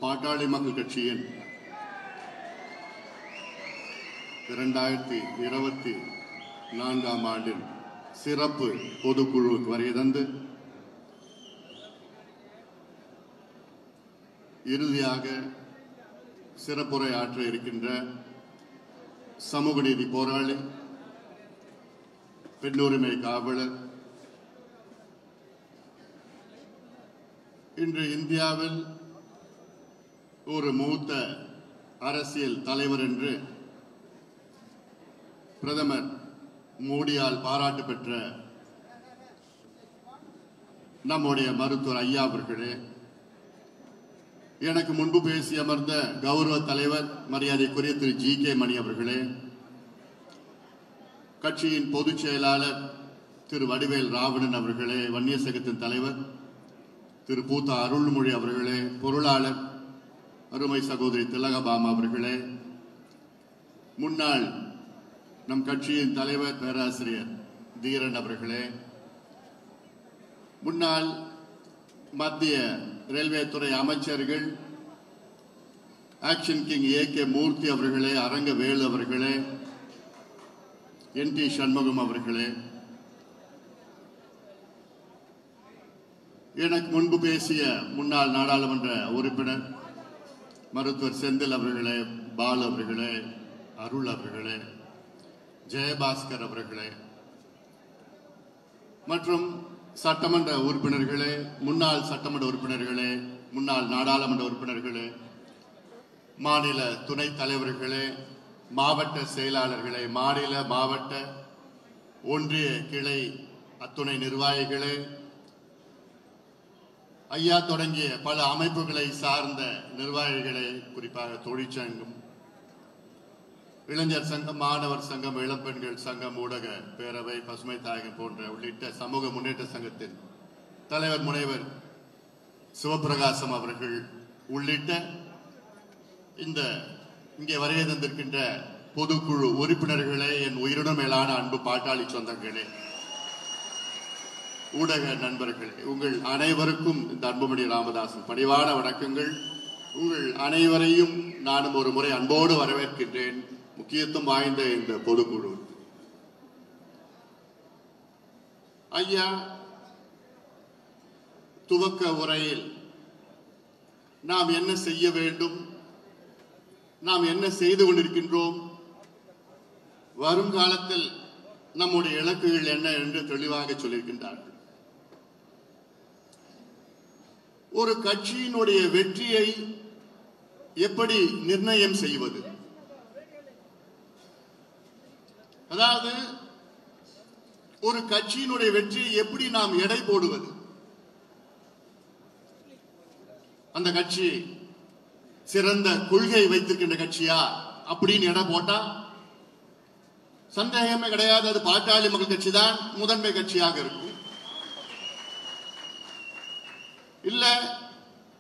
பாட்டாளி மக்கள் கட்சியின் 2024 ஆண்டின் சிறப்பு பொதுக்குழுவுக்கு வருகை தந்து இறுதியாக சிறப்புரை ஆற்ற இருக்கின்ற சமூக நீதி போராளி, பெண்ணுரிமை காவலர், இன்று இந்தியாவில் ஒரு மூத்த அரசியல் தலைவர் என்று பிரதமர் மோடியால் பாராட்டு பெற்ற நம்முடைய மருத்துவர் ஐயா அவர்களே, எனக்கு முன்பு பேசி அமர்ந்த கௌரவ தலைவர் மரியாதைக்குரிய திரு ஜி.கே. மணி அவர்களே, கட்சியின் பொதுச் செயலாளர் திரு வடிவேல் ராவணன் அவர்களே, வன்னியர் சங்கத்தின் தலைவர் திரு பூத்தா அருள்மொழி அவர்களே, பொருளாளர் அருமை சகோதரி திலகபாமா அவர்களே, முன்னாள் நம் கட்சியின் தலைவர் பேராசிரியர் தீரன் அவர்களே, முன்னாள் மத்திய ரயில்வே துறை அமைச்சர்கள் ஆக்ஷன் கிங் ஏ.கே. மூர்த்தி அவர்களே, அரங்க வேலு அவர்களே, என்.டி. சண்முகம் அவர்களே, எனக்கு முன்பு பேசிய முன்னாள் நாடாளுமன்ற உறுப்பினர் மருத்துவர் செந்தில் அவர்களே, பாலு அவர்களே, அருள் அவர்களே, ஜெயபாஸ்கர் அவர்களே மற்றும் சட்டமன்ற உறுப்பினர்களே, முன்னாள் சட்டமன்ற உறுப்பினர்களே, முன்னாள் நாடாளுமன்ற உறுப்பினர்களே, மாநில துணைத் தலைவர்களே, மாவட்ட செயலாளர்களே, மாநில மாவட்ட ஒன்றிய கிளை அத்துணை நிர்வாகிகளே, ஐயா தொடங்கிய பல அமைப்புகளை சார்ந்த நிர்வாகிகளே, குறிப்பாக தொழிற்சங்கம், இளைஞர் சங்கம், மாணவர் சங்கம், இளம்பெண்கள் சங்கம், ஊடக பேரவை, பசுமை தாயகம் போன்ற உள்ளிட்ட சமூக முன்னேற்ற சங்கத்தின் தலைவர் முனைவர் சிவபிரகாசம் அவர்கள் உள்ளிட்ட இந்த இங்கே வருகை தந்திருக்கின்ற பொதுக்குழு உறுப்பினர்களே, என் உயிருடன் மேலான அன்பு பாட்டாளி சொந்தங்களே, ஊடக நண்பர்களே, உங்கள் அனைவருக்கும் இந்த அன்புமணி ராமதாசன் பணிவான வணக்கங்கள். உங்கள் அனைவரையும் நானும் ஒரு முறை அன்போடு வரவேற்கின்றேன். முக்கியத்துவம் வாய்ந்த இந்த பொதுக்குழு ஐயா துவக்க உரையில் நாம் என்ன செய்ய வேண்டும், நாம் என்ன செய்து கொண்டிருக்கின்றோம், வருங்காலத்தில் நம்முடைய இலக்குகள் என்ன என்று தெளிவாக சொல்லியிருக்கின்றார்கள். ஒரு கட்சியினுடைய வெற்றியை எப்படி நிர்ணயம் செய்வது, அதாவது ஒரு கட்சியினுடைய வெற்றியை எப்படி நாம் எடை போடுவது, அந்த கட்சி சிறந்த கொள்கை வைத்திருக்கின்ற கட்சியா அப்படின்னு எடை போட்டா சந்தேகமே கிடையாது, அது பாட்டாளி மக்கள் கட்சி தான் முதன்மை கட்சியாக இருக்கும். இல்ல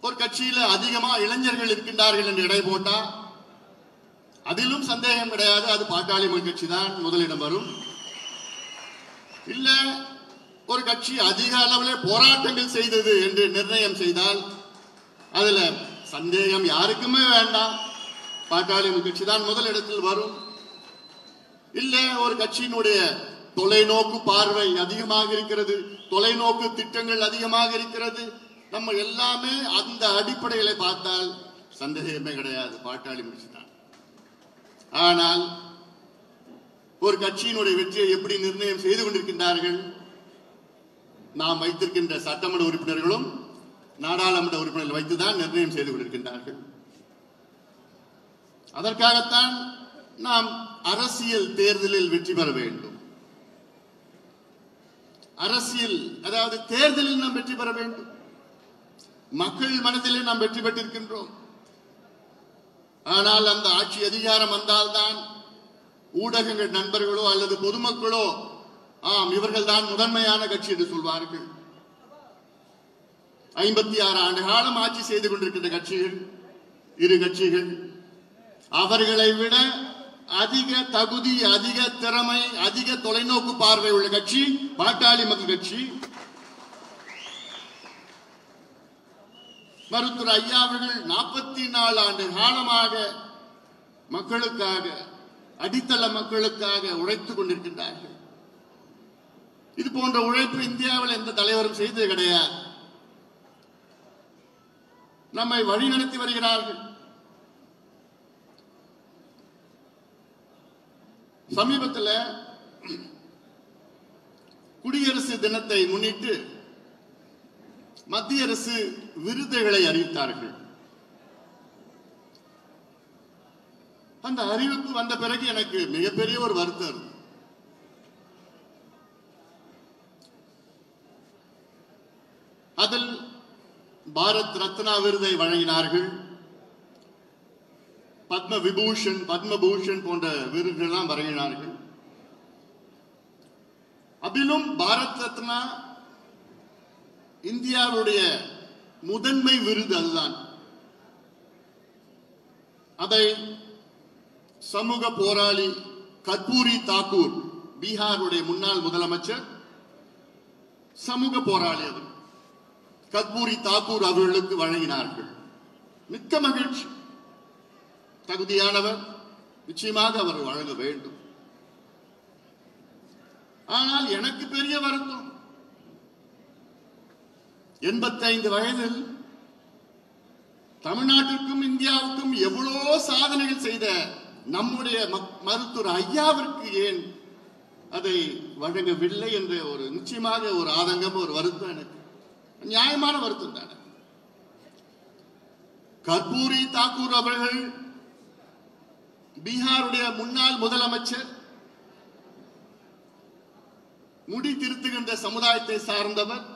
ஒரு கட்சியில அதிகமா இளைஞர்கள் இருக்கின்றார்கள் என்று எடை போட்டா அதிலும் சந்தேகம் கிடையாது, அது பாட்டாளி மக்கள் கட்சி தான் முதலிடம் வரும். இல்ல ஒரு கட்சி அதிக அளவில் போராட்டங்கள் செய்தது என்று நிர்ணயம் செய்தால் அதுல சந்தேகம் யாருக்குமே வேண்டாம், பாட்டாளி மக்கள் கட்சி தான் முதலிடத்தில் வரும். இல்ல ஒரு கட்சியினுடைய தொலைநோக்கு பார்வை அதிகமாக இருக்கிறது, தொலைநோக்கு திட்டங்கள் அதிகமாக இருக்கிறது, நம்ம எல்லாமே அந்த அடிப்படைகளை பார்த்தால் சந்தேகமே கிடையாது, பாட்டாளி மக்கள் தான். ஆனால் ஒரு கட்சியினுடைய வெற்றியை எப்படி நிர்ணயம் செய்து கொண்டிருக்கின்றார்கள், நாம் வைத்திருக்கின்ற சட்டமன்ற உறுப்பினர்களும் நாடாளுமன்ற உறுப்பினர்கள் வைத்துதான் நிர்ணயம் செய்து கொண்டிருக்கின்றார்கள். அதற்காகத்தான் நாம் அரசியல் தேர்தலில் வெற்றி பெற வேண்டும். அரசியல் அதாவது தேர்தலில் நாம் வெற்றி பெற வேண்டும். மக்கள் மனதிலே நாம் வெற்றி பெற்றிருக்கின்றோம். ஆனால் அந்த ஆட்சி அதிகாரம் வந்தால்தான் ஊடகங்கள் நண்பர்களோ அல்லது பொதுமக்களோ ஆம் இவர்கள் தான் முதன்மையான கட்சி என்று சொல்வார்கள். 56 ஆண்டு காலம் ஆட்சி செய்து கொண்டிருக்கின்ற கட்சிகள், இரு கட்சிகள், அவர்களை விட அதிக தகுதி, அதிக திறமை, அதிக தொலைநோக்கு பார்வை உள்ள கட்சி பாட்டாளி மக்கள் கட்சி. மருத்துவர் ஐயா அவர்கள் 44 ஆண்டு காலமாக மக்களுக்காக, அடித்தள மக்களுக்காக உழைத்துக் கொண்டிருக்கின்றார்கள். இது போன்ற உழைப்பு இந்தியாவில் எந்த தலைவரும் செய்தது கிடையாது. நம்மை வழிநடத்தி வருகிறார்கள். சமீபத்தில் குடியரசு தினத்தை முன்னிட்டு மத்திய அரசு விருதுகளை அறிவித்தார்கள். அந்த அறிவிப்பு வந்த பிறகு எனக்கு மிகப்பெரிய ஒரு வருத்தம். அதில் பாரத் ரத்னா விருதை வழங்கினார்கள். பத்ம விபூஷன், பத்மபூஷன் போன்ற விருதுகள்லாம் வழங்கினார்கள். அதிலும் பாரத் ரத்னா இந்தியாவுடைய முதன்மை விருது அதுதான். அதை சமூக போராளி கர்பூரி தாக்கூர், பீகாருடைய முன்னாள் முதலமைச்சர், சமூக போராளி அவர் கர்பூரி தாக்கூர் அவர்களுக்கு வழங்கினார்கள். மிக்க மகிழ்ச்சி. தகுதியானவர், நிச்சயமாக அவர் வழங்க வேண்டும். ஆனால் எனக்கு பெரிய வருத்தம், 85 வயதில் தமிழ்நாட்டிற்கும் இந்தியாவுக்கும் எவ்வளோ சாதனைகள் செய்த நம்முடைய மருத்துவர் ஐயாவிற்கு ஏன் அதை வழங்கவில்லை என்ற ஒரு நிச்சயமாக ஒரு ஆதங்கம், ஒரு வருத்தம், எனக்கு நியாயமான வருத்தம் தானே. கர்பூரி தாக்கூர் அவர்கள் பீகாருடைய முன்னாள் முதலமைச்சர், முடி திருத்துகின்ற சமுதாயத்தை சார்ந்தவர்,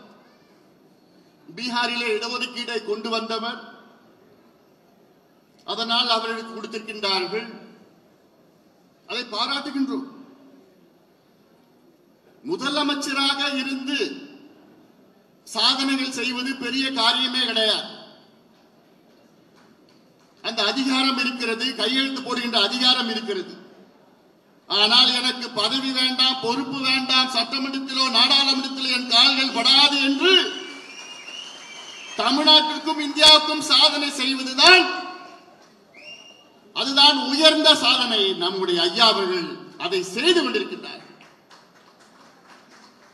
பீகாரிலே இடஒதுக்கீடை கொண்டு வந்தவர். அதனால் அவர்களுக்கு கொடுத்திருக்கின்றார்கள். அதை பாராட்டுகின்றோம். முதலமைச்சராக இருந்து சாதனைகள் செய்வது பெரிய காரியமே கிடையாது. அந்த அதிகாரம் இருக்கிறது, கையெழுத்து போடுகின்ற அதிகாரம் இருக்கிறது. ஆனால் எனக்கு பதவி வேண்டாம், பொறுப்பு வேண்டாம், சட்டமன்றத்திலோ நாடாளுமன்றத்திலோ என் கால்கள் படாது என்று தமிழ்நாட்டிற்கும் இந்தியாவுக்கும் சாதனை செய்வதுதான், அதுதான் உயர்ந்த சாதனை. நம்முடைய ஐயா அவர்கள் அதை செய்து கொண்டிருக்கின்றார்.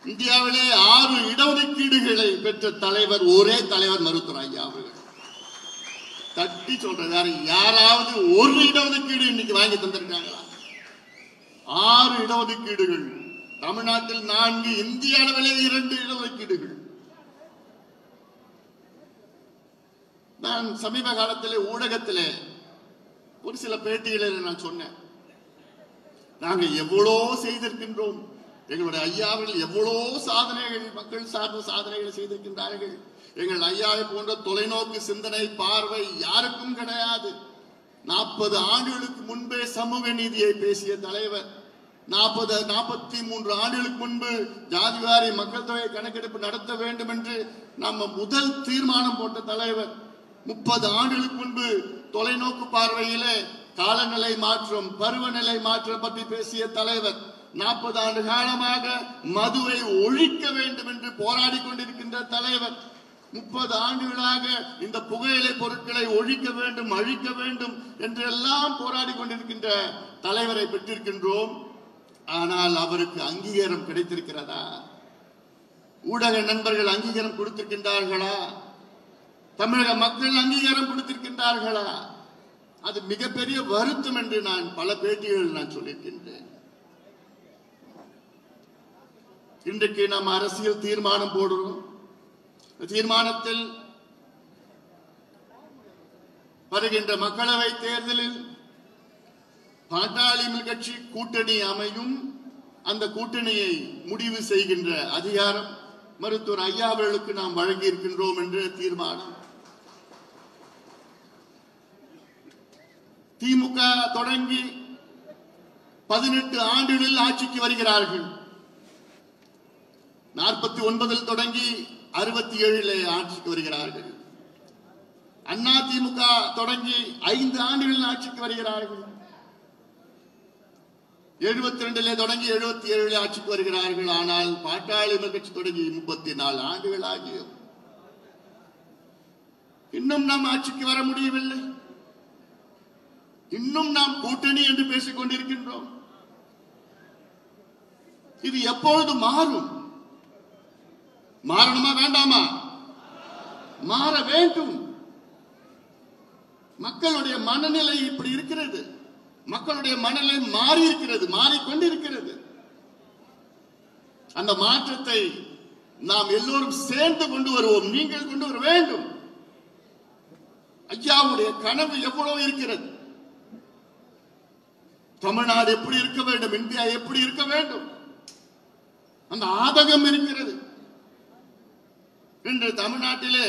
இந்தியாவிலே 6 இடஒதுக்கீடுகளை பெற்ற தலைவர், ஒரே தலைவர் மருத்துவர் ஐயா அவர்கள். தட்டி சொல்றாரு, யாராவது ஒரு இடஒதுக்கீடு இன்னைக்கு வாங்கி தந்திருக்காங்களா? 6 இடஒதுக்கீடுகள். தமிழ்நாட்டில் 4, இந்திய அளவிலே 2 இடஒதுக்கீடுகள். நான் சமீப காலத்திலே ஊடகத்திலே ஒரு சில பேட்டிகளில் நான் சொன்னேன், நாங்க எவ்வளோ செய்திருக்கின்றோம், எங்களுடைய ஐயாவில் எவ்வளோ சாதனைகள், மக்கள் சார்ந்த சாதனைகள் செய்திருக்கின்றார்கள். எங்கள் ஐயாவை போன்ற தொலைநோக்கு சிந்தனை, பார்வை யாருக்கும் கிடையாது. 40 ஆண்டுகளுக்கு முன்பே சமூக நீதியை பேசிய தலைவர், 43 ஆண்டுகளுக்கு முன்பு ஜாதிவாரி மக்கள் தொகை கணக்கெடுப்பு நடத்த வேண்டும் என்று நம்ம முதல் தீர்மானம் போட்ட தலைவர், 30 ஆண்டுகளுக்கு முன்பு தொலைநோக்கு பார்வையிலே காலநிலை மாற்றம், பருவநிலை மாற்றம் பற்றி பேசிய தலைவர், 40 ஆண்டு காலமாக மதுவை ஒழிக்க வேண்டும் என்று போராடி கொண்டிருக்கின்ற தலைவர், 30 ஆண்டுகளாக இந்த புகையிலை பொருட்களை ஒழிக்க வேண்டும், அழிக்க வேண்டும் என்றெல்லாம் போராடி கொண்டிருக்கின்ற தலைவரை பெற்றிருக்கின்றோம். ஆனால் அவருக்கு அங்கீகாரம் கிடைத்திருக்கிறதா? ஊடக நண்பர்கள் அங்கீகாரம் கொடுத்திருக்கின்றார்களா? தமிழக மக்கள் அங்கீகாரம் கொடுத்திருக்கின்றார்களா? அது மிகப்பெரிய வருத்தம் என்று நான் பல பேட்டிகளில் நான் சொல்லியிருக்கின்றேன். இன்றைக்கு நாம் அரசியல் தீர்மானம் போடுறோம். தீர்மானத்தில் வருகின்ற மக்களவை தேர்தலில் பாட்டாளி கட்சி கூட்டணி அமையும். அந்த கூட்டணியை முடிவு செய்கின்ற அதிகாரம் மருத்துவர் ஐயா அவர்களுக்கு நாம் வழங்கி இருக்கின்றோம் என்று தீர்மானம். திமுக தொடங்கி 18 ஆண்டுகளில் ஆட்சிக்கு வருகிறார்கள். 49 தொடங்கி 67 ஆட்சிக்கு வருகிறார்கள். அண்ணா திமுக தொடங்கி 5 ஆண்டுகளில் ஆட்சிக்கு வருகிறார்கள். 72 தொடங்கி 77 ஆட்சிக்கு வருகிறார்கள். ஆனால் பாட்டாளி கட்சி தொடங்கி 34 ஆண்டுகள் ஆகியும் இன்னும் நாம் ஆட்சிக்கு வர முடியவில்லை. இன்னும் நாம் கூட்டணி என்று பேசிக் கொண்டிருக்கின்றோம். இது எப்பொழுது மாறும்? மாறணுமா வேண்டாமா? மாற வேண்டும். மக்களுடைய மனநிலை இப்படி இருக்கிறது. மக்களுடைய மனநிலை மாறி இருக்கிறது, மாறிக்கொண்டிருக்கிறது. அந்த மாற்றத்தை நாம் எல்லோரும் சேர்ந்து கொண்டு வருவோம். நீங்கள் கொண்டு வர வேண்டும். ஐயாவுடைய கனவு எவ்வளவு இருக்கிறது. தமிழ்நாடு எப்படி இருக்க வேண்டும், இந்தியா எப்படி இருக்க வேண்டும், அந்த ஆதகம் இருக்கிறது. இன்று தமிழ்நாட்டிலே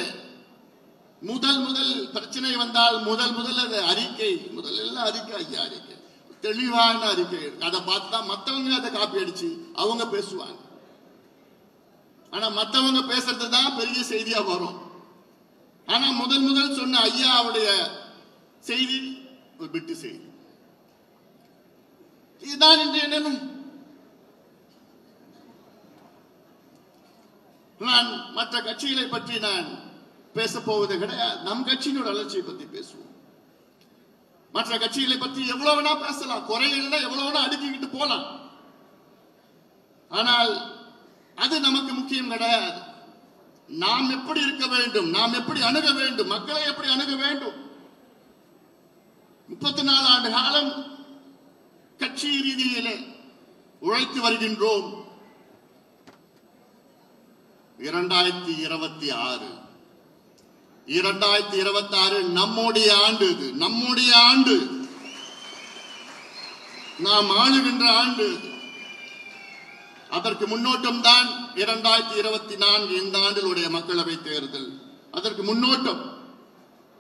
முதல் பிரச்சனை வந்தால் முதல் அது அறிக்கை, முதல்ல அறிக்கை, ஐயா அறிக்கை, தெளிவான அறிக்கை. அதை பார்த்துதான் மற்றவங்க அதை காப்பி அடிச்சு அவங்க பேசுவாங்க. ஆனா மற்றவங்க பேசுறது தான் பெரிய செய்தியா வரும். ஆனா முதல் சொன்ன ஐயாவுடைய செய்தி ஒரு பிட்டு செய்தி. இதுதான் இன்றைய நிலை. நான் மற்ற கட்சிகளை பற்றி நான் பேச போவது கிடையாது. நம் கட்சியினோட வளர்ச்சியை பற்றி பேசுவோம். மற்ற கட்சிகளை பற்றி எவ்வளவு வேணா பேசலாம், குறைகள் எவ்வளவு வேணா அடுக்கிக்கிட்டு போலாம். ஆனால் அது நமக்கு முக்கியம் கிடையாது. நாம் எப்படி இருக்க வேண்டும், நாம் எப்படி அணுக வேண்டும், மக்களை எப்படி அணுக வேண்டும். 34 ஆண்டு காலம் கட்சி ரீதியிலே உழைத்து வருகின்றோம். 2026 நம்முடைய ஆண்டு. இது நம்முடைய ஆண்டு, நாம் ஆளுகின்ற ஆண்டு. அதற்கு முன்னோட்டம் தான் 2024 இந்த ஆண்டிலுடைய மக்களவை தேர்தல். அதற்கு முன்னோட்டம்.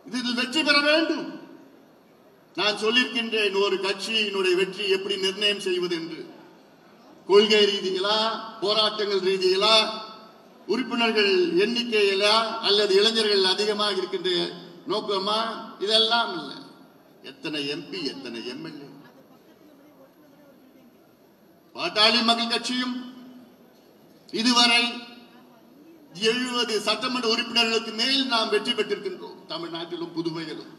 இதில் வெற்றி பெற வேண்டும். நான் சொல்லியிருக்கின்றேன், ஒரு கட்சியினுடைய வெற்றி எப்படி நிர்ணயம் செய்வது என்று. கொள்கை ரீதியிலா, போராட்டங்கள் ரீதியிலா, உறுப்பினர்கள் எண்ணிக்கையிலா, அல்லது இளைஞர்கள் அதிகமாக இருக்கின்ற நோக்கமா, இதெல்லாம் இல்லை. எத்தனை எம்பி, எத்தனை எம்எல்ஏ. பாட்டாளி மக்கள் கட்சியும் இதுவரை 70 சட்டமன்ற உறுப்பினர்களுக்கு மேல் நாம் வெற்றி பெற்றிருக்கின்றோம். தமிழ்நாட்டிலும் புதுவையிலும்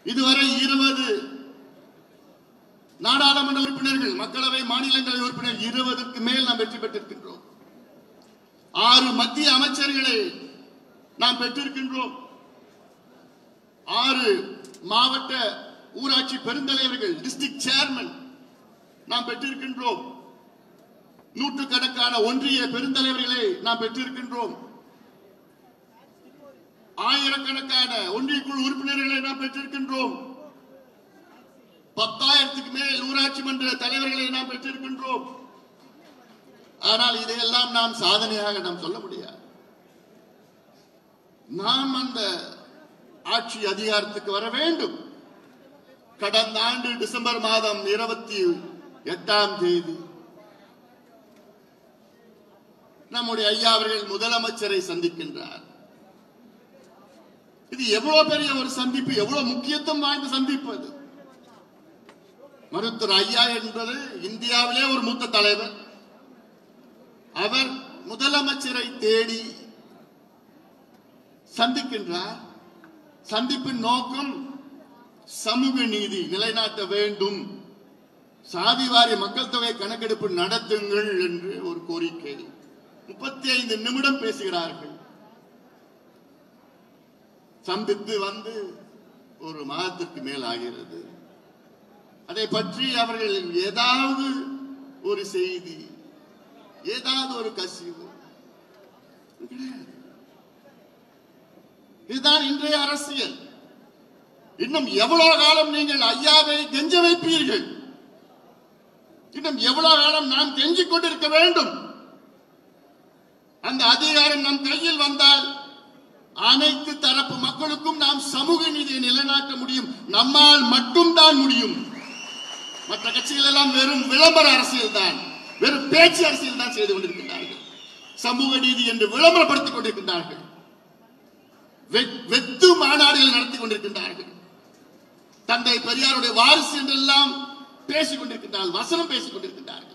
இதுவரை 20 நாடாளுமன்ற உறுப்பினர்கள், மக்களவை, மாநிலங்களவை உறுப்பினர்கள் 20க்கு மேல் நாம் வெற்றி பெற்றிருக்கின்றோம். 6 மத்திய அமைச்சர்களை நாம் பெற்றிருக்கின்றோம். 6 மாவட்ட ஊராட்சி பெருந்தலைவர்கள், டிஸ்ட்ரிக்ட் சேர்மன் நாம் பெற்றிருக்கின்றோம். நூற்றுக்கணக்கான ஒன்றிய பெருந்தலைவர்களை நாம் பெற்றிருக்கின்றோம். ஆயிரக்கணக்கான ஒன்றிய குழு உறுப்பினர்களை நாம் பெற்றிருக்கின்றோம். 10,000க்கு மேல் ஊராட்சி மன்ற தலைவர்களை நாம் பெற்றிருக்கின்றோம். ஆனால் இதையெல்லாம் நாம் சாதனையாக நாம் சொல்ல முடியாது. நாம் அந்த ஆட்சி அதிகாரத்துக்கு வர வேண்டும். கடந்த ஆண்டு டிசம்பர் மாதம் 28ஆம் தேதி நம்முடைய ஐயா அவர்கள் முதலமைச்சரை சந்திக்கின்றார். இது எவ்வளவு பெரிய ஒரு சந்திப்பு, எவ்வளவு முக்கியத்துவம் வாய்ந்த சந்திப்பு அது. மருத்துவர் ஐயா என்பது இந்தியாவிலே ஒரு மூத்த தலைவர். அவர் முதலமைச்சரை தேடி சந்திக்கின்றார். சந்திப்பின் நோக்கம் சமூக நீதி நிலைநாட்ட வேண்டும், சாதிவாரி மக்கள் தொகை கணக்கெடுப்பு நடத்துங்கள் என்று ஒரு கோரிக்கை. 35 நிமிடம் பேசுகிறார்கள். சந்தித்து வந்து ஒரு மாதத்திற்கு மேல் ஆகிறது. அதை பற்றி அவர்கள் ஏதாவது ஒரு செய்தி, ஏதாவது ஒரு கசிவு. இதுதான் இன்றைய அரசியல். இன்னும் எவ்வளவு காலம் நீங்கள் ஐயாவை கெஞ்ச வைப்பீர்கள்? இன்னும் எவ்வளவு காலம் நாம் கெஞ்சிக் கொண்டிருக்க வேண்டும்? அந்த அதிகாரம் நம் கையில் வந்தால் அனைத்து தரப்பு மக்களுக்கும் நாம் சமூக நீதியை நிலைநாட்ட முடியும். நம்மால் மட்டும்தான் முடியும். மற்ற கட்சிகள் எல்லாம் வெறும் விளம்பர அரசியல் தான், வெறும் பேச்சு அரசியல் தான் செய்து கொண்டிருக்கின்றார்கள். சமூக நீதி என்று விளம்பரப்படுத்திக் கொண்டிருக்கின்றார்கள். வெத்து மாநாடுகள் நடத்தி கொண்டிருக்கின்றார்கள். தந்தை பெரியாருடைய வாரிசு என்றெல்லாம் பேசிக் கொண்டிருக்கின்றார்கள், வசனம் பேசிக் கொண்டிருக்கின்றார்கள்.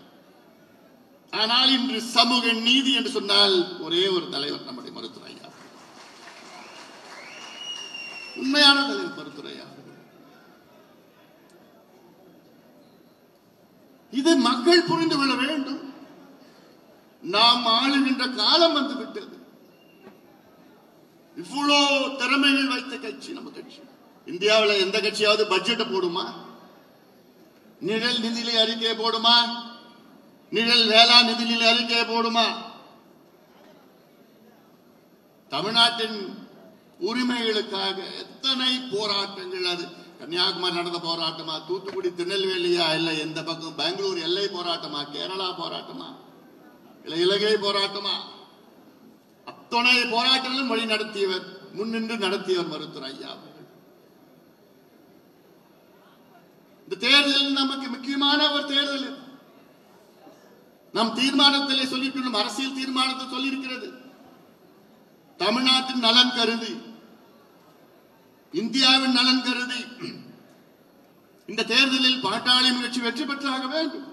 ஆனால் இன்று சமூக நீதி என்று சொன்னால் ஒரே ஒரு தலைவர், நம்முடைய மருத்துவர் ஐயா. உண்மையான தலைவர் மருத்துவ ஐயா. இது மக்கள் புரிந்து கொள்ள வேண்டும். நாம் ஆளுகின்ற காலம் வந்துவிட்டது. இவ்வளோ திறமைகள் வைத்த கட்சி நம்ம கட்சி. இந்தியாவில் எந்த கட்சியாவது பட்ஜெட்டை போடுமா? நிழல் நிதிநிலை அறிக்கையை போடுமா? நிழல் வேளாண் நிதிநிலை அறிக்கையை போடுமா? தமிழ்நாட்டின் உரிமைகளுக்காக எத்தனை போராட்டங்கள். அது கன்னியாகுமரி நடந்த போராட்டமா, தூத்துக்குடி திருநெல்வேலியா, இல்ல எந்த பக்கம் பெங்களூர் எல்லை போராட்டமா, கேரளா போராட்டமா, இல்ல இலங்கை போராட்டமா, அத்தனை போராட்டங்களும் வழி நடத்தியவர், முன்னின்று நடத்தியவர் மருத்துவர் ஐயா. இந்த தேர்தல் நமக்கு முக்கியமான ஒரு தேர்தல். நம் தீர்மானத்திலே சொல்லியிருக்கிறோம், அரசியல் தீர்மானத்தை சொல்லியிருக்கிறது. தமிழ்நாட்டின் நலன் கருதி, இந்தியாவின் நலன் கருதி இந்த தேர்தலில் பாட்டாளி கட்சி வெற்றி பெற்றாக வேண்டும்.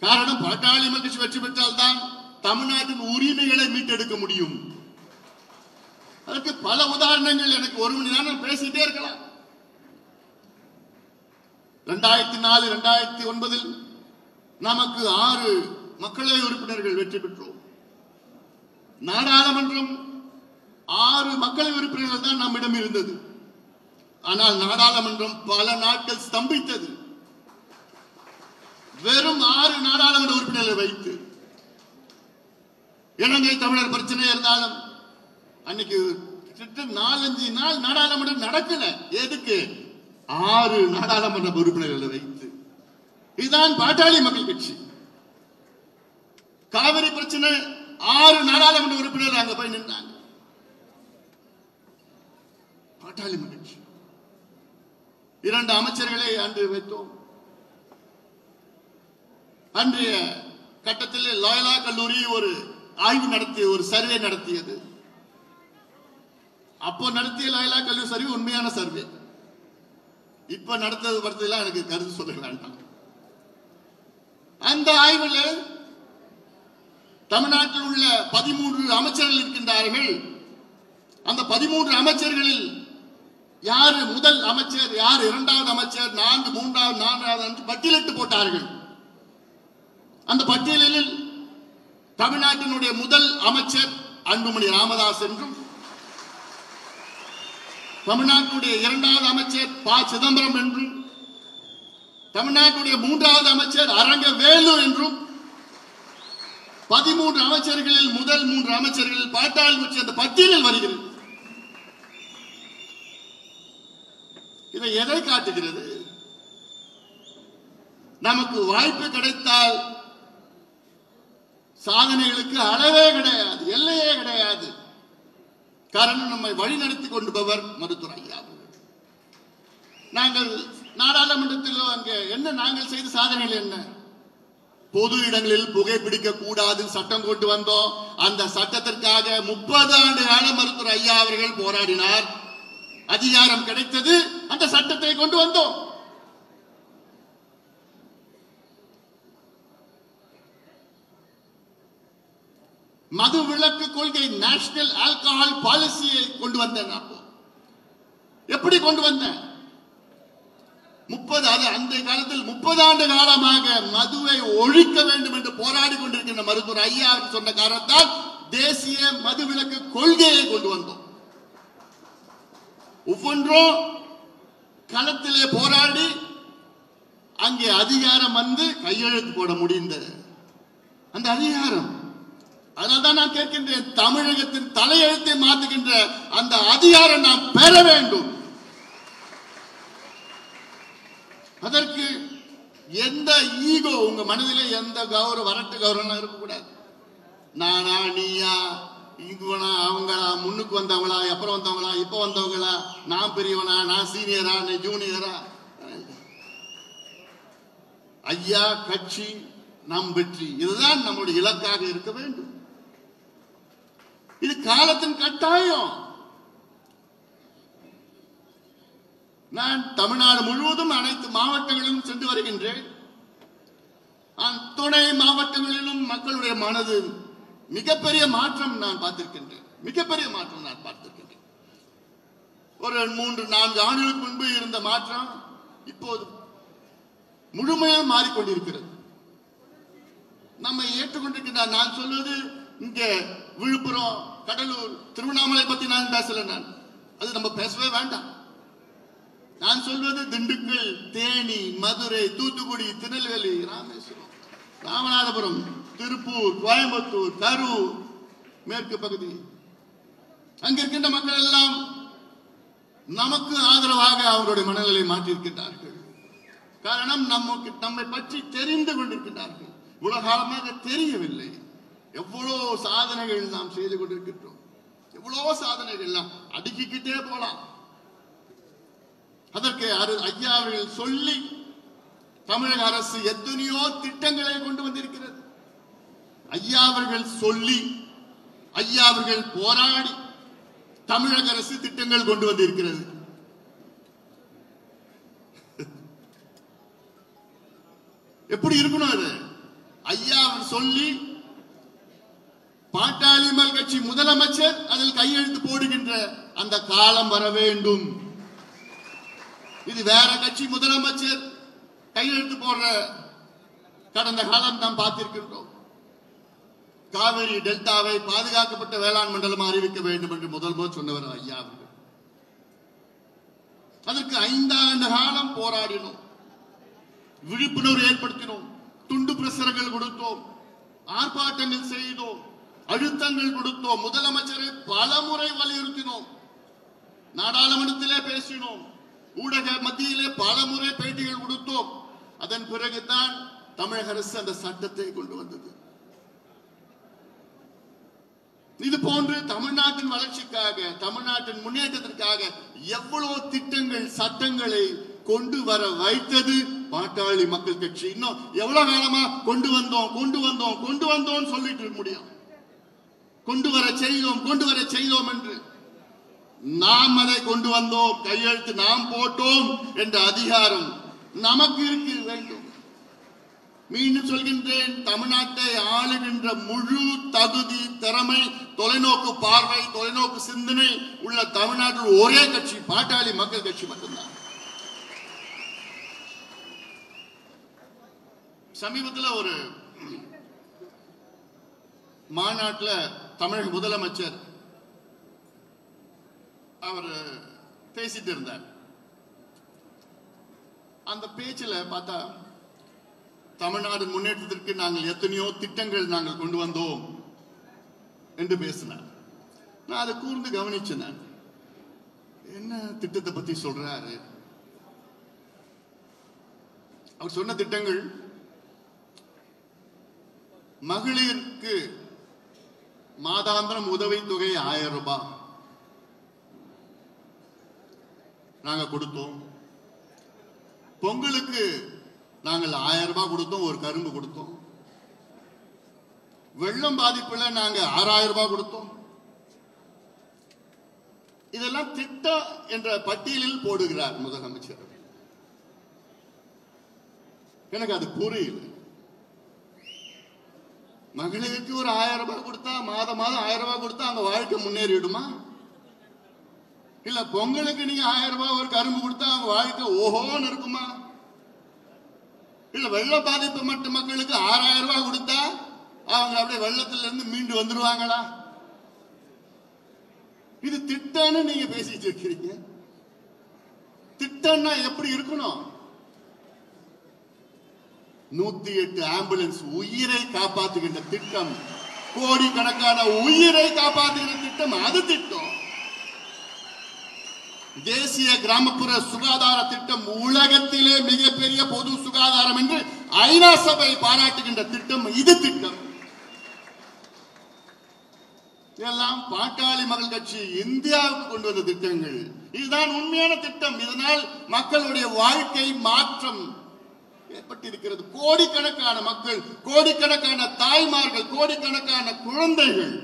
காரணம், பாட்டாளி கட்சி வெற்றி பெற்றால்தான் தமிழ்நாட்டின் உரிமைகளை மீட்டெடுக்க முடியும். அதற்கு பல உதாரணங்கள், எனக்கு ஒரு மணி நேரம் பேசிட்டே இருக்கலாம். 2004 2009 நமக்கு 6 மக்களவை உறுப்பினர்கள் வெற்றி பெற்றோம். நாடாளுமன்றம் 6 மக்களவை உறுப்பினர்கள் தான் நம்மிடம் இருந்தது. ஆனால் நாடாளுமன்றம் பல நாட்கள் ஸ்தம்பித்தது. வெறும் 6 நாடாளுமன்ற உறுப்பினர்களை வைத்து. இலங்கை தமிழர் பிரச்சனை இருந்தாலும் அன்னைக்கு 4-5 நாள் நாடாளுமன்றம் நடக்கல. எதுக்கு? 6 நாடாளுமன்ற உறுப்பினர்களை வைத்து. இதுதான் பாட்டாளி மக்கள் கட்சி. காவிரி பிரச்சனை 6 நாடாளுமன்ற உறுப்பினர்கள் அங்க போய் நின்றாங்க. பாட்டாளி மக்கள் கட்சி. 2 அமைச்சர்களை அன்று வைத்தோம். அன்றைய கட்டத்தில் லயோலா கல்லூரி ஒரு ஆய்வு நடத்திய, ஒரு சர்வே நடத்தியது. அப்போ நடத்திய லயோலா கல்லூரி சர்வே உண்மையான சர்வே. இப்ப நடத்தது படுத்ததெல்லாம் எனக்கு கருத்து சொல்ல வேண்டாம். அந்த ஆய்வில் தமிழ்நாட்டில் உள்ள 13 அமைச்சர்கள் இருக்கின்றார்கள். அந்த 13 அமைச்சர்களில் யாரு முதல் அமைச்சர், யார் இரண்டாவது அமைச்சர், 4, 3வது, 4வது பட்டியலிட்டு போட்டார்கள். அந்த பட்டியலில் தமிழ்நாட்டினுடைய முதல் அமைச்சர் அன்புமணி ராமதாஸ் என்றும், தமிழ்நாட்டுடைய 2வது அமைச்சர் ப. சிதம்பரம் என்றும், தமிழ்நாட்டுடைய 3வது அமைச்சர் அரங்க வேலு என்றும், 13 அமைச்சர்களில் முதல் 3 அமைச்சர்களில் பாட்டாளி கட்சி அந்த பட்டியலில் வருகிறது. இதை எதை காட்டுகிறது? நமக்கு வாய்ப்பு கிடைத்தால் சாதனைகளுக்கு அளவே கிடையாது, எல்லையே கிடையாது. காரணம், நம்மை வழிநடத்தி கொண்டுபவர் மருத்துவர் ஐயா. நாங்கள் நாடாளுமன்றத்தில் அங்கே என்ன நாங்கள் செய்த சாதனைகள் என்ன? பொது இடங்களில் புகைப்பிடிக்க கூடாது சட்டம் கொண்டு வந்தோம். அந்த சட்டத்திற்காக 30 ஆண்டு கால மருத்துவர் ஐயா அவர்கள் போராடினார். அதிகாரம் கிடைத்தது, அந்த சட்டத்தை கொண்டு வந்தோம். மது விலக்கு கொள்கை, நேஷனல் ஆல்கஹால் பாலிசியை கொண்டு வந்தேன். எப்படி கொண்டு வந்தேன்? 30, அது அந்த காலத்தில் 30 ஆண்டு காலமாக மதுவை ஒழிக்க வேண்டும் என்று போராடி கொண்டிருக்கின்ற மருத்துவர் ஐயா சொன்ன காரணத்தால் தேசிய மதுவிலக்கு கொள்கையை கொண்டு வந்தோம். ஒவ்வொன்றும் களத்திலே போராடி அங்கே அதிகாரம் வந்து கையெழுத்து போட முடிந்தது. அந்த அதிகாரம், அதனால்தான் நான் கேட்கின்றேன், தமிழகத்தின் தலையெழுத்தை மாற்றுகின்ற அந்த அதிகாரம் நாம் பெற வேண்டும். அதற்கு எந்த ஈகோ உங்க மனதிலே, எந்த கௌரவ வரட்டு கௌரவம் இருக்கக்கூடாது. நானா, நீயா, இவனா, அவங்களா, முன்னுக்கு வந்தவங்களா, அப்புறம் வந்தவங்களா, இப்ப வந்தவங்களா, நான் பெரியவனா, நான் சீனியரா, நீ ஜூனியரா. ஐயா கட்சி, நம் வெற்றி, இதுதான் நம்முடைய இலக்காக இருக்க வேண்டும். இது காலத்தின் கட்டாயம். நான் தமிழ்நாடு முழுவதும் அனைத்து மாவட்டங்களிலும் சென்று வருகின்றேன். துணை மாவட்டங்களிலும் மக்களுடைய மனது மிகப்பெரிய மாற்றம் நான் பார்த்திருக்கின்றேன். மிகப்பெரிய மாற்றம் நான் பார்த்திருக்கின்றேன். ஒரு 3-4 ஆண்டுகளுக்கு முன்பு இருந்த மாற்றம் இப்போது முழுமையாக மாறிக்கொண்டிருக்கிறது. நம்ம ஏற்றுக்கொண்டிருக்கின்ற நான் சொல்வது இங்க விழுப்புரம், கடலூர், திருவண்ணாமலை பத்தி நான் பேசல. நான் அது நம்ம பேசவே வேண்டாம். நான் சொல்வது திண்டுக்கல், தேனி, மதுரை, தூத்துக்குடி, திருநெல்வேலி, ராமேஸ்வரம், ராமநாதபுரம், திருப்பூர், கோயம்புத்தூர், கரூர், மேற்கு பகுதி. அங்க இருக்கின்ற மக்கள் எல்லாம் நமக்கு ஆதரவாக அவருடைய மனநிலை மாற்றியிருக்கின்றார்கள். காரணம் நம்மை பற்றி தெரிந்து கொண்டிருக்கின்றார்கள். உலகாலமாக தெரியவில்லை. எவ்வளவு சாதனைகள் நாம் செய்து கொண்டிருக்கின்றோம். எவ்வளவு சாதனைகள் அடுக்கிக்கிட்டே போலாம். அதற்கு ஐயா அவர்கள் சொல்லி தமிழக அரசு எத்தனையோ திட்டங்களை கொண்டு வந்திருக்கிறது. ஐயா அவர்கள் சொல்லி, ஐயா அவர்கள் போராடி தமிழக அரசு திட்டங்கள் கொண்டு வந்திருக்கிறது. எப்படி இருக்கணும் அது? ஐயா அவர் சொல்லி பாட்டாளி மக்கள் கட்சி முதலமைச்சர் அதில் கையெழுத்து போடுகின்ற அந்த காலம் வர வேண்டும். இது வேற கட்சி முதலமைச்சர் கையெழுத்து போடுற கடந்த காலம் நாம் பார்த்திருக்கின்றோம். காவிரி டெல்டாவை பாதுகாக்கப்பட்ட வேளாண் மண்டலமாக அறிவிக்க வேண்டும் என்று முதல் சொன்னவர் ஐயா அவர்கள். அதற்கு 5 ஆண்டு காலம் போராடினோம், விழிப்புணர்வு ஏற்படுத்தினோம், துண்டு பிரசுரங்கள் கொடுத்தோம், ஆர்ப்பாட்டங்கள் செய்தோம், அழுத்தங்கள் கொடுத்தோம், முதலமைச்சரை பலமுறை வலியுறுத்தினோம், நாடாளுமன்றத்திலே பேசினோம், ஊடக மத்தியிலே பலமுறை பேட்டிகள் கொடுத்தோம். அதன் பிறகுதான் தமிழக அரசு அந்த சட்டத்தை கொண்டு வந்தது. இது போன்று தமிழ்நாட்டின் வளர்ச்சிக்காக, தமிழ்நாட்டின் முன்னேற்றத்திற்காக எவ்வளவு திட்டங்கள், சட்டங்களை கொண்டு வர வைத்தது பாட்டாளி மக்கள் கட்சி. இன்னும் எவ்வளவு காலமா கொண்டு வந்தோம் சொல்லிட்டு இருக்க முடியும்? கொண்டு வர செய்தோம் என்று. நாம் அதை கொண்டு வந்தோம், கையெழுத்து நாம் போட்டோம் என்ற அதிகாரம் நமக்கு இருக்க வேண்டும். மீண்டும் சொல்கின்றேன், தமிழ்நாட்டை ஆளுகின்ற முழு தகுதி, திறமை, தொலைநோக்கு பார்வை, தொலைநோக்கு சிந்தனை உள்ள தமிழ்நாட்டில் ஒரே கட்சி பாட்டாளி மக்கள் கட்சி மட்டும்தான். சமீபத்தில் ஒரு மாநாட்டில் தமிழக முதலமைச்சர் அவர் பேசிட்டு இருந்தார். அந்த பேச்சில் பார்த்தா தமிழ்நாடு முன்னேற்றத்திற்கு நாங்கள் எத்தனையோ திட்டங்கள் நாங்கள் கொண்டு வந்தோம் என்று பேசினார். நான் அதை கூர்ந்து கவனிச்சேன். என்ன திட்டத்தை பத்தி சொல்றாரு? அவர் சொன்ன திட்டங்கள், மகளிருக்கு மாதாந்திரம் உதவி தொகை 1000 ரூபாய் நாங்க கொடுத்தோம். பொங்கலுக்கு நாங்கள் 1000 ரூபாய் கொடுத்தோம், ஒரு கரும்பு கொடுத்தோம். வெள்ளம் பாதிப்புல நாங்க 6000 ரூபாய் கொடுத்தோம். இதெல்லாம் திட்டம் என்ற பட்டியலில் போடுகிறார் முதலமைச்சர். எனக்கு அது புரியல. மகளிருக்கு ஒரு 1000 ரூபாய் கொடுத்தா, மாதம் 1000 ரூபாய் கொடுத்தா அவங்க வாழ்க்கை முன்னேறிடுமா? இல்ல பொங்கலுக்கு நீங்க 1000 ரூபாய் ஒரு கரும்பு கொடுத்தா அவங்க வாழ்க்கை ஓஹோன்னு இருக்குமா? இல்ல வெள்ள பாதிப்பு மற்ற மக்களுக்கு 6000 ரூபாய் கொடுத்தா அவங்க அப்படியே வெள்ளத்துல இருந்து மீண்டு வந்துருவாங்களா? இது திட்டம்னு நீங்க பேசிட்டு இருக்கிறீங்க. திட்டம்னா எப்படி இருக்கணும்? 108 ஆம்புலன்ஸ் உயிரை காப்பாற்றுகின்ற திட்டம், கோடிக்கணக்கான உயிரை காப்பாற்றுகின்ற திட்டம், அது திட்டம். தேசிய கிராமப்புற சுகாதார திட்டம் உலகத்திலே மிகப்பெரிய பொது சுகாதாரம் என்று ஐநா சபை பாராட்டுகின்ற திட்டம், இது திட்டம். இதெல்லாம் பாட்டாளி மக்கள் கட்சி இந்தியாவுக்கு கொண்டு வந்த திட்டங்கள். இதுதான் உண்மையான திட்டம். இதனால் மக்களுடைய வாழ்க்கை மாற்றம் ஏற்பட்டிருக்கிறது. கோடிக்கணக்கான மக்கள், கோடிக்கணக்கான தாய்மார்கள், கோடிக்கணக்கான குழந்தைகள்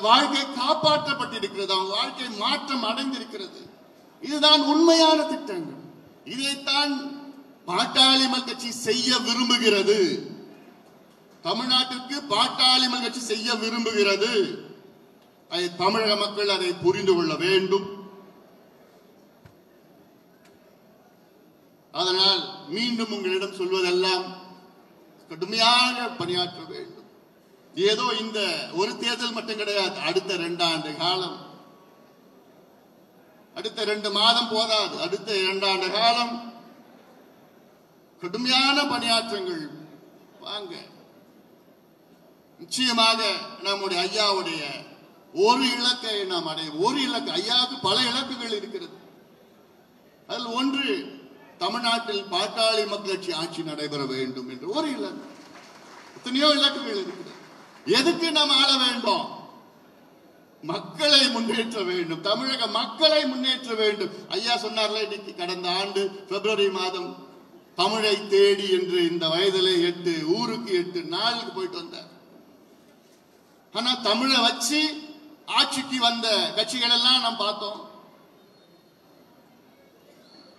வாழ்க்கை காப்பாற்றப்பட்டிருக்கிறது. அவங்க வாழ்க்கை மாற்றம் அடைந்திருக்கிறது. இதுதான் உண்மையான திட்டங்கள். இதைத்தான் பாட்டாளி மக்கள் கட்சி செய்ய விரும்புகிறது. தமிழ்நாட்டிற்கு பாட்டாளி மக்கள் கட்சி செய்ய விரும்புகிறது. தமிழக மக்கள் அதை புரிந்து கொள்ள வேண்டும். அதனால் மீண்டும் உங்களிடம் சொல்வதெல்லாம் கடுமையாக பணியாற்ற வேண்டும். ஏதோ இந்த ஒரு தேர்தல் மட்டும் கிடையாது. அடுத்த 2 ஆண்டு காலம், அடுத்த 2 மாதம் போதாது. அடுத்த 2 ஆண்டு காலம் கடுமையான பணியாற்றங்கள் வாங்க. நிச்சயமாக நம்முடைய ஐயாவுடைய ஒரு இலக்கை நாம் அடைய. ஒரு இலக்கு, ஐயாவுக்கு பல இலக்குகள் இருக்கிறது. அதில் ஒன்று தமிழ்நாட்டில் பாட்டாளி மக்கள் கட்சி ஆட்சி நடைபெற வேண்டும் என்று ஒரு இலக்கு. எத்தனையோ இலக்குகள் இருக்கிறது. எதுக்கு நாம் ஆள வேண்டும்? மக்களை முன்னேற்ற வேண்டும். தமிழக மக்களை முன்னேற்ற வேண்டும். ஐயா சொன்னார்ல, இன்னைக்கு கடந்த ஆண்டு பிப்ரவரி மாதம் தமிழை தேடி என்று இந்த வயதிலே 8 ஊருக்கு 8 நாளுக்கு போயிட்டு வந்தார். ஆனா தமிழை வச்சு ஆட்சிக்கு வந்த கட்சிகள் எல்லாம் நாம் பார்த்தோம்.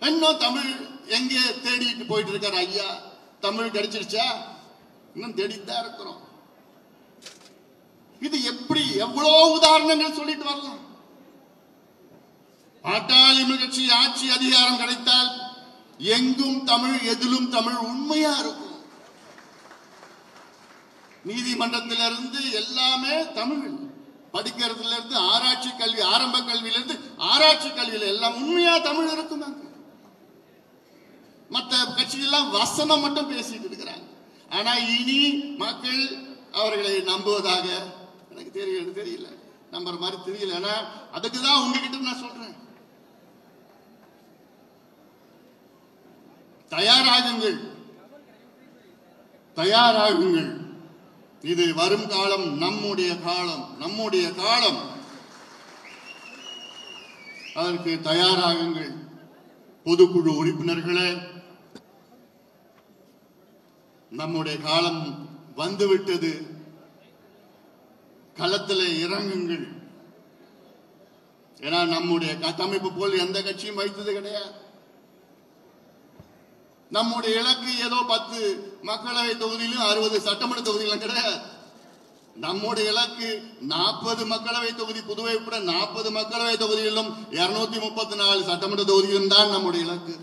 இன்னும் தமிழ் எங்கே தேடிட்டு போயிட்டு இருக்காரு ஐயா? தமிழ் கிடைச்சிருச்சா? இன்னும் தேடித்தான் இருக்கிறோம். இது எப்படி? எவ்வளவு உதாரணங்கள் சொல்லிட்டு வரலாம். பாட்டாளி கட்சி ஆட்சி அதிகாரம் கிடைத்தால் எங்கும் தமிழ், எதிலும் தமிழ் உண்மையா இருக்கும். நீதிமன்றத்திலிருந்து எல்லாமே தமிழ், படிக்கிறதுல இருந்து ஆராய்ச்சி கல்வி, ஆரம்ப கல்வியிலிருந்து ஆராய்ச்சி கல்வியில எல்லாம் உண்மையா தமிழ் இருக்கும். மற்ற கட்சிகள்லாம் வசனம் மட்டும் பேசிட்டு இருக்கிறாங்க. ஆனா இனி மக்கள் அவர்களை நம்புவதாக எனக்கு தெரியல, நம்புற மாதிரி தெரியல. ஆனா அதுக்குதான் உங்ககிட்ட நான் சொல்றேன், தயாராகுங்கள், தயாராகுங்கள். இது வரும் காலம் நம்முடைய காலம், நம்முடைய காலம். அதற்கு தயாராகுங்கள். பொதுக்குழு உறுப்பினர்களே, நம்முடைய காலம் வந்துவிட்டது. களத்தில் இறங்குங்கள். ஏன்னா நம்முடைய கட்டமைப்பு போல் எந்த கட்சியும் வைத்தது கிடையாது. நம்முடைய இலக்கு ஏதோ 10 மக்களவை தொகுதியிலும் 60 சட்டமன்ற தொகுதிகளும் கிடையாது. நம்முடைய இலக்கு 40 மக்களவை தொகுதி, புதுவை உட்பட 40 மக்களவை தொகுதிகளிலும் 234 சட்டமன்ற தொகுதியிலும் தான் நம்முடைய இலக்கு.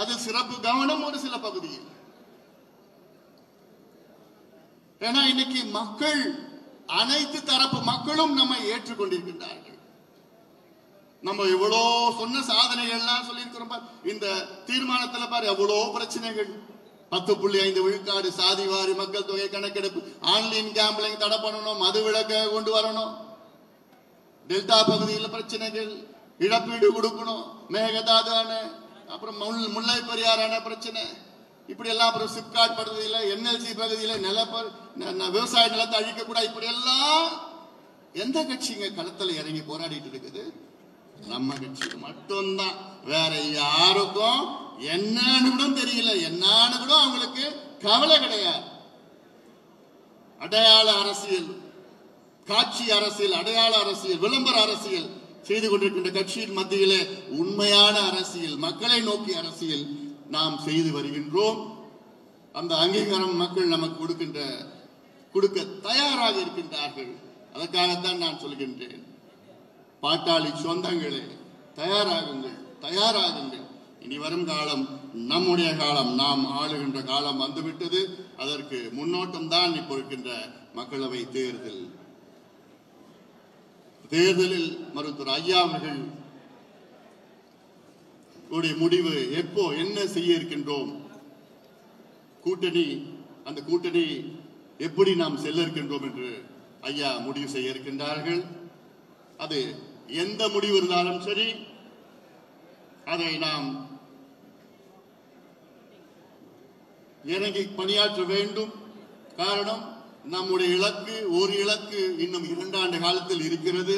அது சிறப்பு கவனம் ஒரு சில பகுதியில். ஏன்னா இன்னைக்கு மக்கள், அனைத்து தரப்பு மக்களும் நம்மை ஏற்றுக்கொண்டிருக்கின்றார்கள். நம்ம எவ்வளோ சொன்ன சாதனைகள்லாம் சொல்லியிருக்கிறோம். இந்த தீர்மானத்தில் பாரு எவ்வளோ பிரச்சனைகள். 10.5 விழுக்காடு சாதிவாரி மக்கள் தொகை கணக்கெடுப்பு, ஆன்லைன் கேம்பிளிங் தடை பண்ணணும், மது விலக்க கொண்டு வரணும், டெல்டா பகுதியில் பிரச்சனைகள், இழப்பீடு கொடுக்கணும், மேகதாது அணை, அப்புறம் முல்லை பெரியார் அணை பிரச்சனை, இப்படி எல்லாம், அப்புறம் சிப்காட் பகுதியில், என்எல்சி பகுதியில் விவசாய நிலத்தை அழிக்கக்கூடாது. இப்படி எல்லாம் எந்த கட்சிங்க களத்தில் இறங்கி போராடிட்டு இருக்குது? நம்ம கட்சி மட்டும்தான். வேற யாருக்கும் என்னன்னு கூட தெரியல, என்னன்னு கூட அவங்களுக்கு கவலை கிடையாது. அடையாள அரசியல், காட்சி அரசியல், அடையாள அரசியல், விளம்பர அரசியல் செய்து கொண்டிருக்கின்ற கட்சியின் மத்தியிலே உண்மையான அரசியல், மக்களை நோக்கி அரசியல் நாம் செய்து வருகின்றோம். அந்த அங்கீகாரம் மக்கள் நமக்கு கொடுக்க தயாராக இருக்கின்றார்கள். அதற்காகத்தான் நான் சொல்கின்றேன், பாட்டாளி சொந்தங்களே, தயாராகுங்கள், தயாராகுங்கள். இனி வரும் காலம் நம்முடைய காலம், நாம் ஆளுகின்ற காலம் வந்துவிட்டது. அதற்கு முன்னோட்டம் தான் இப்போ இருக்கின்ற மக்களவை தேர்தல். தேர்தலில் மருத்துவர் ஐயா அவர்கள் முடிவு எப்போ, என்ன செய்ய இருக்கின்றோம், கூட்டணி, அந்த கூட்டணி எப்படி நாம் செல்ல இருக்கின்றோம் என்று ஐயா முடிவு செய்ய இருக்கின்றார்கள். அது எந்த முடிவு இருந்தாலும் சரி, அதை நாம் இறங்கி பணியாற்ற வேண்டும். காரணம், நம்முடைய இலக்கு, ஒரு இலக்கு இன்னும் 2 ஆண்டு காலத்தில் இருக்கிறது.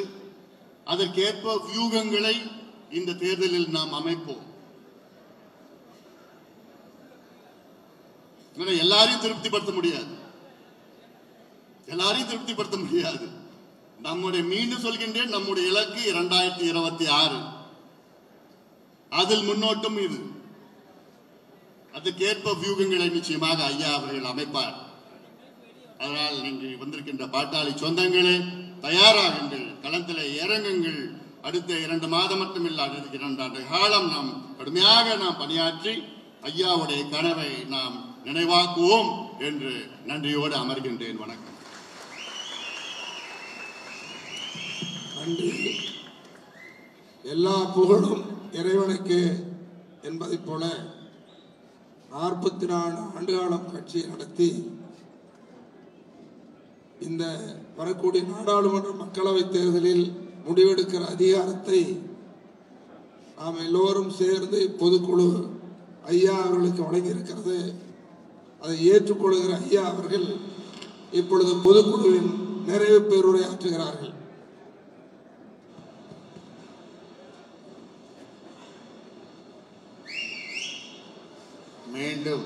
அதற்கேற்ப வியூகங்களை இந்த தேர்தலில் நாம் அமைப்போம். எல்லாரையும் திருப்திப்படுத்த முடியாது, எல்லாரையும் திருப்திப்படுத்த முடியாது. நம்முடைய, மீண்டும் சொல்கின்றேன், நம்முடைய இலக்கு 2026. அதில் முன்னோட்டம் இது. அதற்கேற்ப வியூகங்களை நிச்சயமாக ஐயா அவர்கள் அமைப்பார். அதனால் நீங்கள் வந்திருக்கின்ற பாட்டாளி சொந்தங்களே, தயாராகுங்கள், களத்தில் இறங்குங்கள். அடுத்த 2 மாதம் மட்டுமில்லை, அடுத்த 2 ஆண்டு காலம் நாம் கடுமையாக பணியாற்றி ஐயாவுடைய கனவை நாம் நினைவாக்குவோம் என்று நன்றியோடு அமர்கின்றேன். வணக்கம். நன்றி. எல்லா புகழும் இறைவனுக்கு என்பதைப் போல 44 ஆண்டுகாலம் கட்சியை நடத்தி இந்த வரக்கூடிய நாடாளுமன்ற மக்களவைத் தேர்தலில் முடிவெடுக்கிற அதிகாரத்தை நாம் எல்லோரும் சேர்ந்து பொதுக்குழு ஐயா அவர்களுக்கு வழங்கியிருக்கிறது. அதை ஏற்றுக்கொள்கிற ஐயா அவர்கள் இப்பொழுது பொதுக்குழுவின் நிறைவு பேருரை ஆற்றுகிறார்கள். மீண்டும்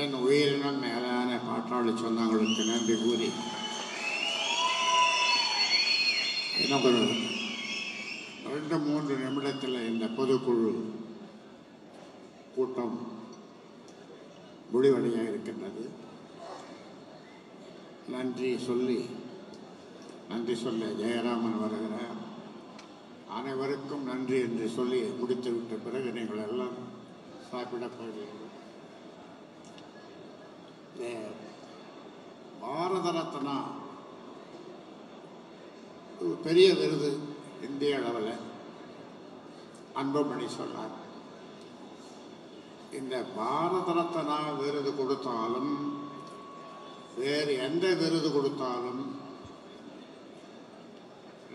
என் உயிரினம் மேலான பாட்டாளி சொந்தங்களுக்கு நன்றி கூறி இன்னும் ஒரு 2-3 நிமிடத்தில் இந்த பொதுக்குழு கூட்டம் முடிவடைய இருக்கின்றது. நன்றி சொல்ல ஜெயராமன் வருகிறார். அனைவருக்கும் நன்றி என்று சொல்லி முடித்துவிட்ட பிறகு நீங்கள் எல்லாம் சாப்பிட போகிறீர்கள். பாரத ரத்னா பெரிய விருது இந்திய அளவில் அன்புமணி சொன்னார். இந்த பாரத ரத்னா விருது கொடுத்தாலும் வேறு எந்த விருது கொடுத்தாலும்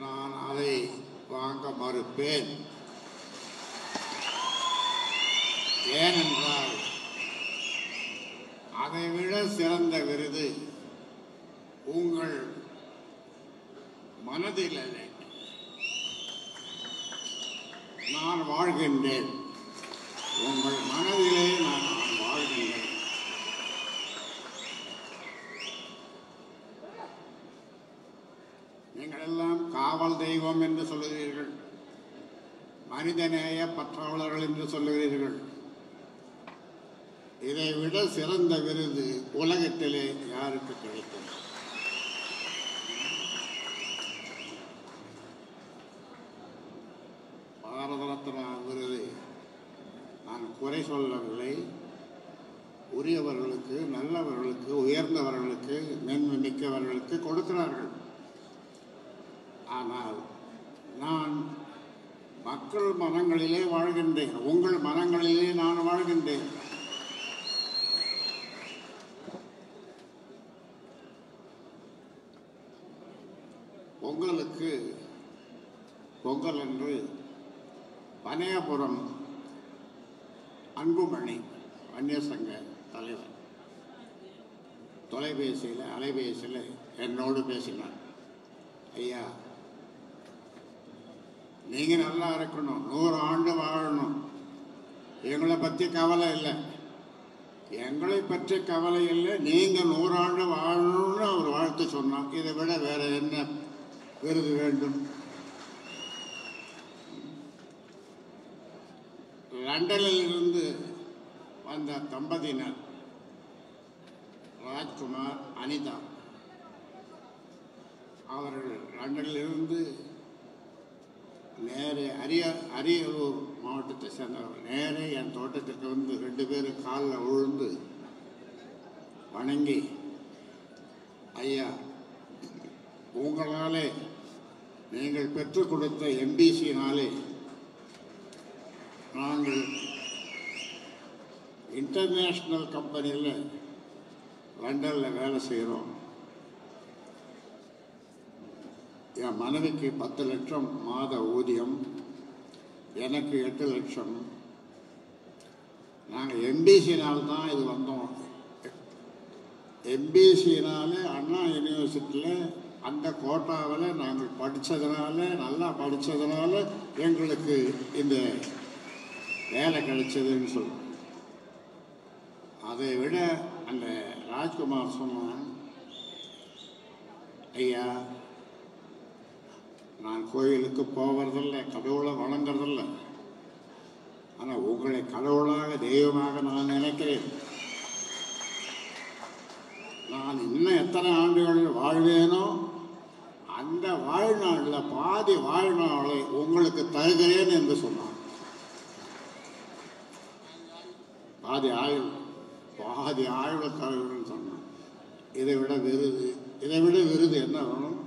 நான் அதை வாங்க மறுப்பேன். ஏனென்றால் அதைவிட சிறந்த விருது உங்கள் மனதில் நான் வாழ்கின்றேன். உங்கள் மனதிலே நான் வாழ்கின்றேன். நீங்கள் எல்லாம் காவல் தெய்வம் என்று சொல்லுகிறீர்கள், மனிதநேய பற்றாளர்கள் என்று சொல்லுகிறீர்கள். இதை விட சிறந்த விருது உலகத்திலே யாருக்கு கிடைக்கும்? பாரத ரத்னா விருது நான் குறை சொல்லவில்லை. உரியவர்களுக்கு, நல்லவர்களுக்கு, உயர்ந்தவர்களுக்கு, மிக்கவர்களுக்கு கொடுக்கிறார்கள். ஆனால் நான் மக்கள் மனங்களிலே வாழ்கின்றேன். உங்கள் மனங்களிலே நான் வாழ்கின்றேன். பொங்கலுக்கு பொங்கல் என்று பனையபுரம் அன்புமணி வன்னியர் சங்க தலைவர் அலைபேசியில் என்னோடு பேசினார். ஐயா, நீங்கள் நல்லா இருக்கணும், 100 ஆண்டு வாழணும், எங்களை பற்றி கவலை இல்லை. எங்களை பற்றி கவலை இல்லை, நீங்கள் 100 ஆண்டு வாழணும்னு அவர் வாழ்த்து சொன்னார். இதை விட வேற என்ன விருது வேண்டும்? லண்டனில் இருந்து வந்த தம்பதியினர் ராஜ்குமார், அனிதா அவர்கள் லண்டனிலிருந்து நேரே அரியலூர் மாவட்டத்தை சேர்ந்தவர்கள் நேரே என் தோட்டத்திற்கு வந்து 2 பேரும் காலில் விழுந்து வணங்கி, ஐயா, உங்களாலே நீங்கள் பெற்றுக் கொடுத்த எம்பிசியினாலே நாங்கள் இன்டர்நேஷ்னல் கம்பெனியில் லண்டனில் வேலை செய்கிறோம். என் மனைவிக்கு 10 லட்சம் மாத ஊதியம், எனக்கு 8 லட்சம். நாங்கள் எம்பிசினால்தான் இது வந்தோம். எம்பிசினால அண்ணா யூனிவர்சிட்டியில் அந்த கோட்டாவில் நாங்கள் படித்ததுனால, நல்லா படித்ததுனால எங்களுக்கு இந்த வேலை கிடைச்சதுன்னு சொல்லுவோம். அதை விட அந்த ராஜ்குமார் சொன்னான், ஐயா, நான் கோயிலுக்கு போவதில்லை, கடவுளை வணங்குறதில்லை, ஆனால் உங்களை கடவுளாக தெய்வமாக நான் நினைக்கிறேன். நான் இன்னும் எத்தனை ஆண்டுகள் வாழ்வேனோ அந்த வாழ்நாளில் பாதி வாழ்நாளை உங்களுக்கு தருகிறேன் என்று சொன்னான். பாதி ஆயுள தருகிறேன்னு சொன்னான். இதை விட விருது என்ன வேணும்?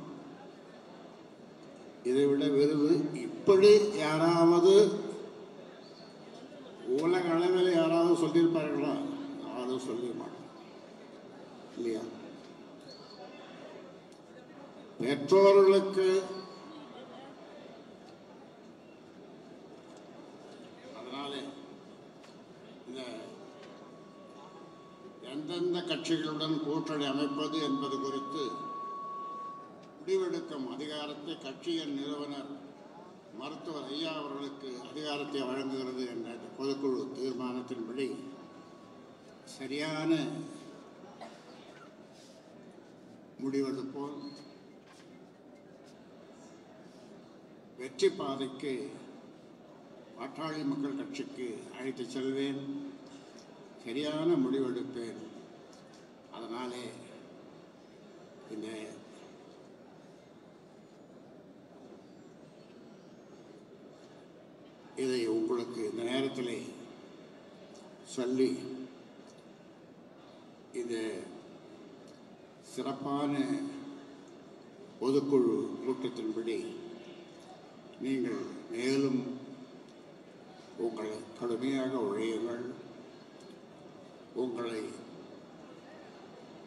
இதை விட விருது இப்படி யாராவது உலக அளவில் யாராவது சொல்லியிருப்பார்களா? யாரும் சொல்ல மாட்டோம் இல்லையா? பெற்றோர்களுக்கு அதனாலே இந்த எந்தெந்த கட்சிகளுடன் கூட்டணி அமைப்பது என்பது குறித்து முடிவெடுக்கும் அதிகாரத்தை கட்சியின் நிறுவனர் மருத்துவர் ஐயா அவர்களுக்கு அதிகாரத்தை வழங்குகிறது என்ற பொதுக்குழு தீர்மானத்தின்படி சரியான முடிவெடுப்போம். வெற்றி பாதைக்கு பாட்டாளி மக்கள் கட்சிக்கு அழைத்து செல்வேன், சரியான முடிவெடுப்பேன். அதனாலே இந்த இதை உங்களுக்கு இந்த நேரத்தில் சொல்லி இந்த சிறப்பான பொதுக்குழு கூட்டத்தின்படி நீங்கள் மேலும் உங்களை கடுமையாக உழையுங்கள். உங்களை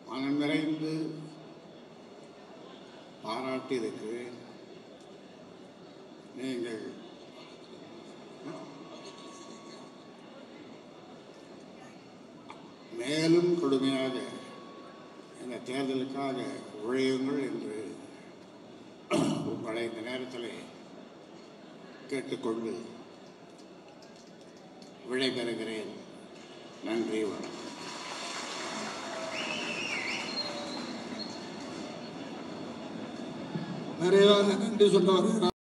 மனம் நிறைந்து பாராட்டியிருக்கிறேன். நீங்கள் மேலும் கடுமையாக இந்த தேர்தலுக்காக உழையுங்கள் என்று உங்களை இந்த நேரத்தில் கேட்டுக்கொண்டு விடைபெறுகிறேன். நன்றி, வணக்கம். நிறைவாக நன்றி சொல்ல வருகிறார்.